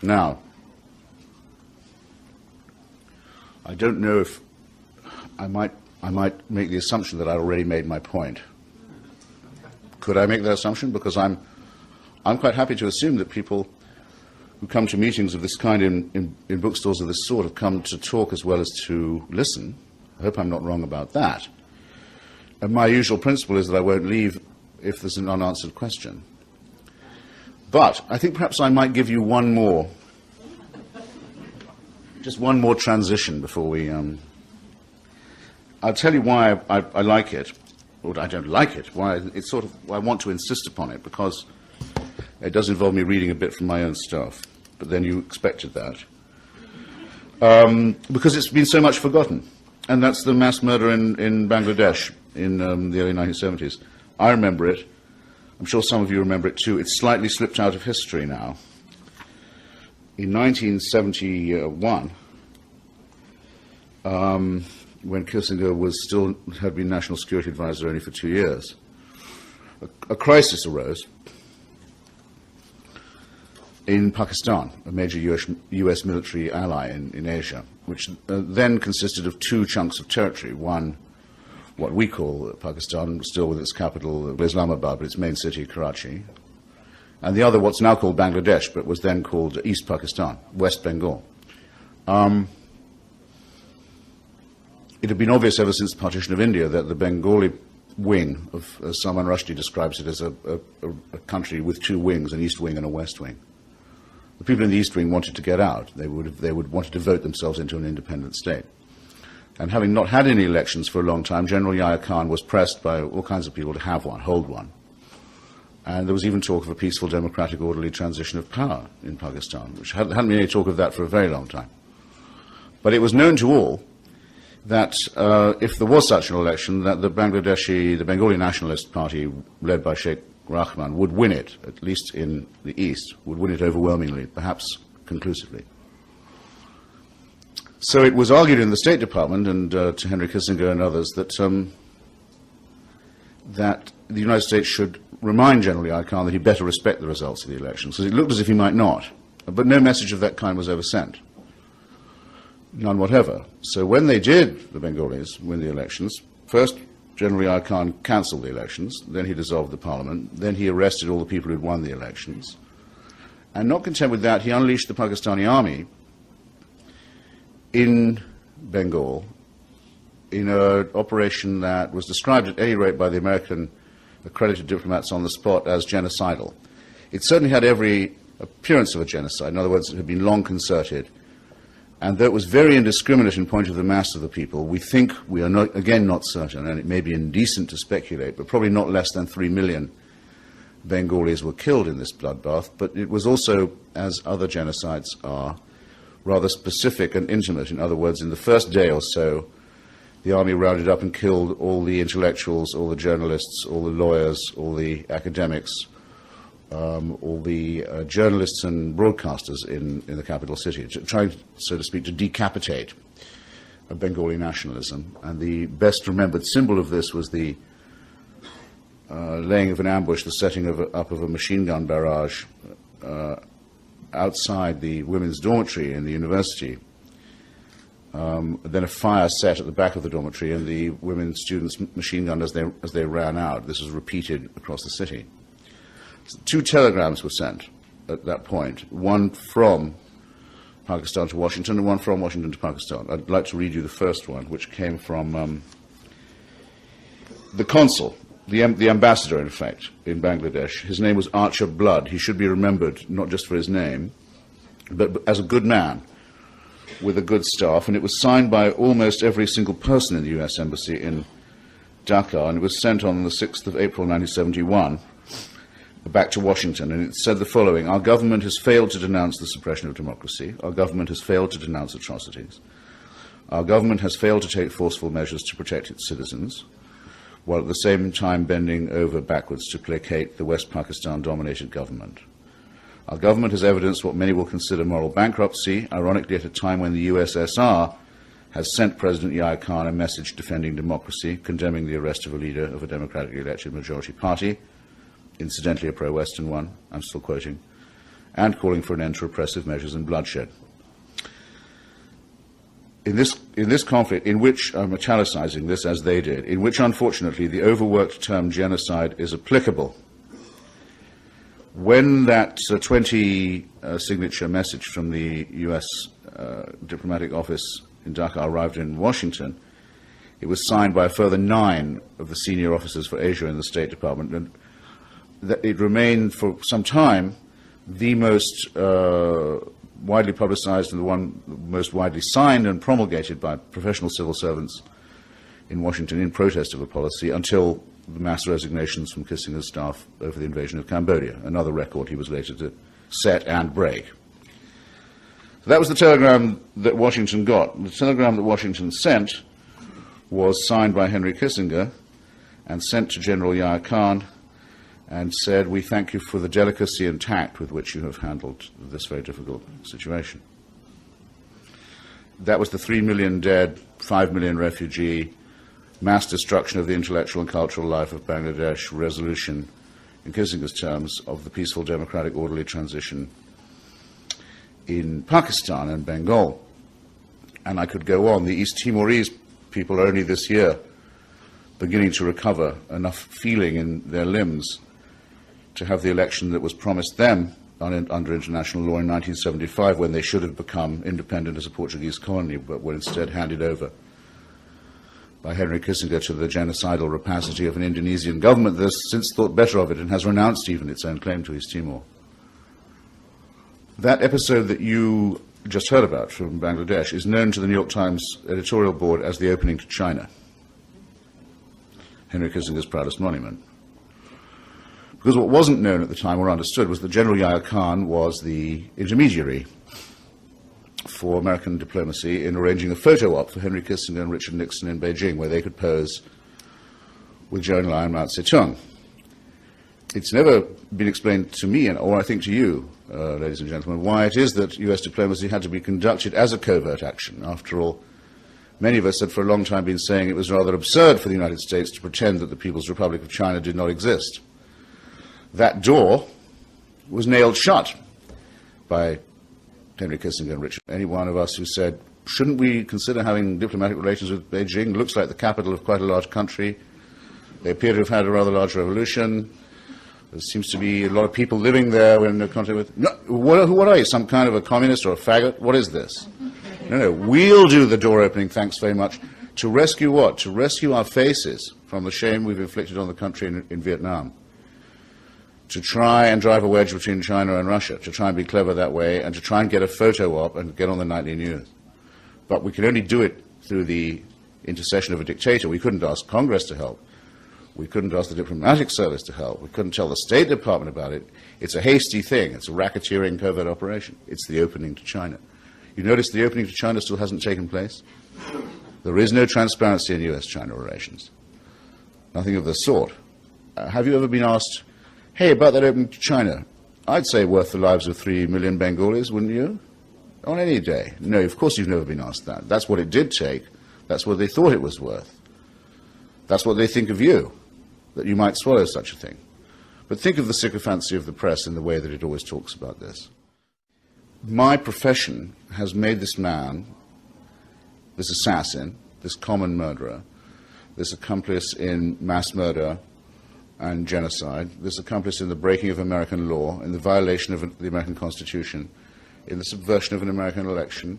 Now, I don't know if I might make the assumption that I'd already made my point. Could I make that assumption? Because I'm quite happy to assume that people who come to meetings of this kind in bookstores of this sort have come to talk as well as to listen. I hope I'm not wrong about that. And my usual principle is that I won't leave if there's an unanswered question. But I think perhaps I might give you just one more transition before we... I'll tell you why I like it, or I don't like it, why it's sort of, I want to insist upon it, because it does involve me reading a bit from my own stuff, but then you expected that. Because it's been so much forgotten, and that's the mass murder in Bangladesh in the early 1970s. I remember it. I'm sure some of you remember it too. It's slightly slipped out of history now. In 1971, when Kissinger had been National Security Advisor only for 2 years, a crisis arose in Pakistan, a major US military ally in Asia, which then consisted of two chunks of territory. One, what we call Pakistan, still with its capital Islamabad, but its main city, Karachi, and the other, what's now called Bangladesh, but was then called East Pakistan, West Bengal. It had been obvious ever since the partition of India that the Bengali wing of, as Salman Rushdie describes it, as a country with two wings, an east wing and a west wing. The people in the east wing wanted to get out. They would wanted to vote themselves into an independent state. And having not had any elections for a long time, General Yahya Khan was pressed by all kinds of people to have one, hold one. And there was even talk of a peaceful, democratic, orderly transition of power in Pakistan, which hadn't been any talk of that for a very long time. But it was known to all that if there was such an election, that the Bengali Nationalist Party, led by Sheikh Rahman, would win it, at least in the east, would win it overwhelmingly, perhaps conclusively. So it was argued in the State Department and to Henry Kissenger and others that that the United States should remind General Yahya Khan that he better respect the results of the elections, because it looked as if he might not. But no message of that kind was ever sent. None whatever. So when they did, the Bengalis, win the elections, first General Yahya Khan cancelled the elections, then he dissolved the parliament, then he arrested all the people who'd won the elections. And not content with that, he unleashed the Pakistani army in Bengal in an operation that was described at any rate by the American accredited diplomats on the spot as genocidal. It certainly had every appearance of a genocide. In other words, it had been long concerted. And though it was very indiscriminate in point of the mass of the people, we think, we are not, again not certain, and it may be indecent to speculate, but probably not less than 3 million Bengalis were killed in this bloodbath. But it was also, as other genocides are, rather specific and intimate. In other words, in the first day or so, the army rounded up and killed all the intellectuals, all the journalists, all the lawyers, all the academics, all the journalists and broadcasters in the capital city, trying, so to speak, to decapitate Bengali nationalism. And the best remembered symbol of this was the laying of an ambush, the setting up of a machine gun barrage outside the women's dormitory in the university. Then a fire set at the back of the dormitory, and the women students machine gunned as they ran out. This was repeated across the city. 2 telegrams were sent at that point, one from Pakistan to Washington and one from Washington to Pakistan. I'd like to read you the first one, which came from the consul, the ambassador, in fact, in Bangladesh. His name was Archer Blood. He should be remembered not just for his name, but as a good man with a good staff, and it was signed by almost every single person in the US Embassy in Dhaka, and it was sent on the 6th of April 1971 back to Washington, and it said the following: our government has failed to denounce the suppression of democracy, our government has failed to denounce atrocities, our government has failed to take forceful measures to protect its citizens, while at the same time bending over backwards to placate the West Pakistan-dominated government. Our government has evidenced what many will consider moral bankruptcy, ironically at a time when the USSR has sent President Yahya Khan a message defending democracy, condemning the arrest of a leader of a democratically elected majority party, incidentally a pro-Western one, I'm still quoting, and calling for an end to repressive measures and bloodshed. In this conflict, in which, I'm italicizing this as they did, in which unfortunately the overworked term genocide is applicable, when that 20-signature message from the US diplomatic office in Dhaka arrived in Washington, it was signed by a further 9 of the senior officers for Asia in the State Department, and it remained for some time the most widely publicized and the one most widely signed and promulgated by professional civil servants in Washington in protest of a policy until the mass resignations from Kissinger's staff over the invasion of Cambodia, another record he was later to set and break. So that was the telegram that Washington got. The telegram that Washington sent was signed by Henry Kissinger and sent to General Yahya Khan and said, "We thank you for the delicacy and tact with which you have handled this very difficult situation." That was the 3 million dead, 5 million refugee, mass destruction of the intellectual and cultural life of Bangladesh resolution, in Kissinger's terms, of the peaceful, democratic, orderly transition in Pakistan and Bengal. And I could go on. The East Timorese people are only this year beginning to recover enough feeling in their limbs to have the election that was promised them under international law in 1975, when they should have become independent as a Portuguese colony, but were instead handed over by Henry Kissinger to the genocidal rapacity of an Indonesian government that has since thought better of it and has renounced even its own claim to East Timor. That episode that you just heard about from Bangladesh is known to the New York Times editorial board as the opening to China, Henry Kissinger's proudest monument. Because what wasn't known at the time or understood was that General Yahya Khan was the intermediary for American diplomacy in arranging a photo op for Henry Kissinger and Richard Nixon in Beijing, where they could pose with Zhou Enlai and Mao Zedong. It's never been explained to me, or I think to you, ladies and gentlemen, why it is that US diplomacy had to be conducted as a covert action. After all, many of us had for a long time been saying it was rather absurd for the United States to pretend that the People's Republic of China did not exist. That door was nailed shut by Henry Kissinger and Richard. Any one of us who said, shouldn't we consider having diplomatic relations with Beijing? Looks like the capital of quite a large country. They appear to have had a rather large revolution. There seems to be a lot of people living there we're in no contact with. No, what are you, some kind of a communist or a faggot? What is this? No, we'll do the door opening, thanks very much. To rescue what? To rescue our faces from the shame we've inflicted on the country in Vietnam. To try and drive a wedge between China and Russia, to try and be clever that way, and to try and get a photo op and get on the nightly news. But we can only do it through the intercession of a dictator. We couldn't ask Congress to help. We couldn't ask the diplomatic service to help. We couldn't tell the State Department about it. It's a hasty thing. It's a racketeering covert operation. It's the opening to China. You notice the opening to China still hasn't taken place? There is no transparency in US-China relations. Nothing of the sort. Have you ever been asked, hey, about that opening to China, I'd say worth the lives of 3 million Bengalis, wouldn't you? On any day. No, of course you've never been asked that. That's what it did take. That's what they thought it was worth. That's what they think of you, that you might swallow such a thing. But think of the sycophancy of the press in the way that it always talks about this. My profession has made this man, this assassin, this common murderer, this accomplice in mass murder and genocide, this accomplice in the breaking of American law, in the violation of the American Constitution, in the subversion of an American election,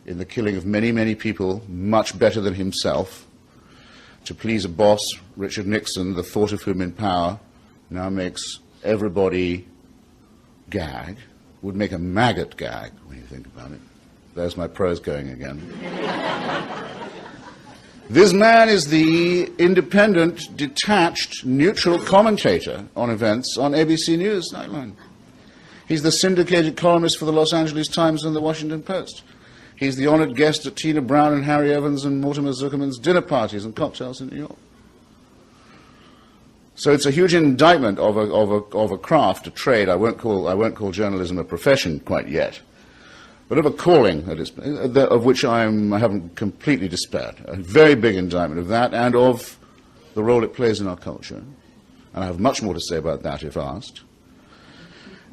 in the killing of many, many people much better than himself, to please a boss, Richard Nixon, the thought of whom in power now makes everybody gag, would make a maggot gag when you think about it. There's my prose going again. This man is the independent, detached, neutral commentator on events on ABC News Nightline. He's the syndicated columnist for the Los Angeles Times and the Washington Post. He's the honored guest at Tina Brown and Harry Evans and Mortimer Zuckerman's dinner parties and cocktails in New York. So it's a huge indictment of a craft, a trade. I won't call journalism a profession quite yet, but of a calling that is, of which I haven't completely despaired. A very big indictment of that and of the role it plays in our culture. And I have much more to say about that if asked.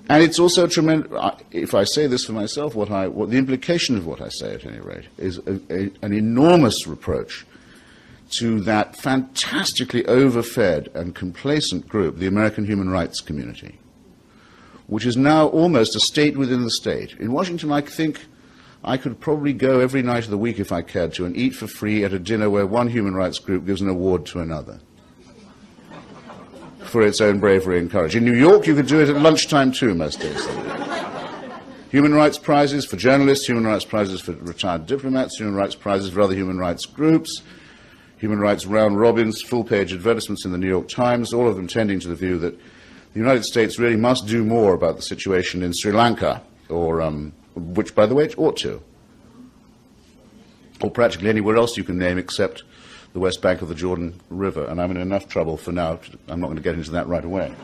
And it's also tremendous, if I say this for myself, what the implication of what I say, at any rate, is an enormous reproach to that fantastically overfed and complacent group, the American human rights community, which is now almost a state within the state. In Washington, I think I could probably go every night of the week if I cared to and eat for free at a dinner where one human rights group gives an award to another for its own bravery and courage. In New York, you could do it at lunchtime too, most days. Human rights prizes for journalists, human rights prizes for retired diplomats, human rights prizes for other human rights groups, human rights round robins, full-page advertisements in the New York Times, all of them tending to the view that the United States really must do more about the situation in Sri Lanka, or which, by the way, it ought to, or practically anywhere else you can name except the west bank of the Jordan River, and I'm in enough trouble for now. I'm not going to get into that right away.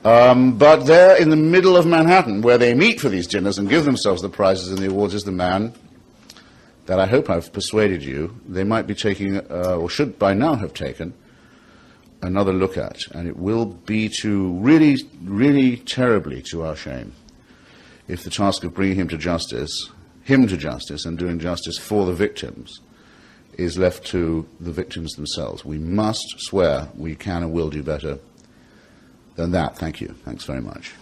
But there in the middle of Manhattan, where they meet for these dinners and give themselves the prizes and the awards, is the man that I hope I've persuaded you they might be taking, or should by now have taken, another look at. And it will be to really, really terribly to our shame if the task of bringing him to justice and doing justice for the victims is left to the victims themselves. We must swear we can and will do better than that. Thank you. Thanks very much.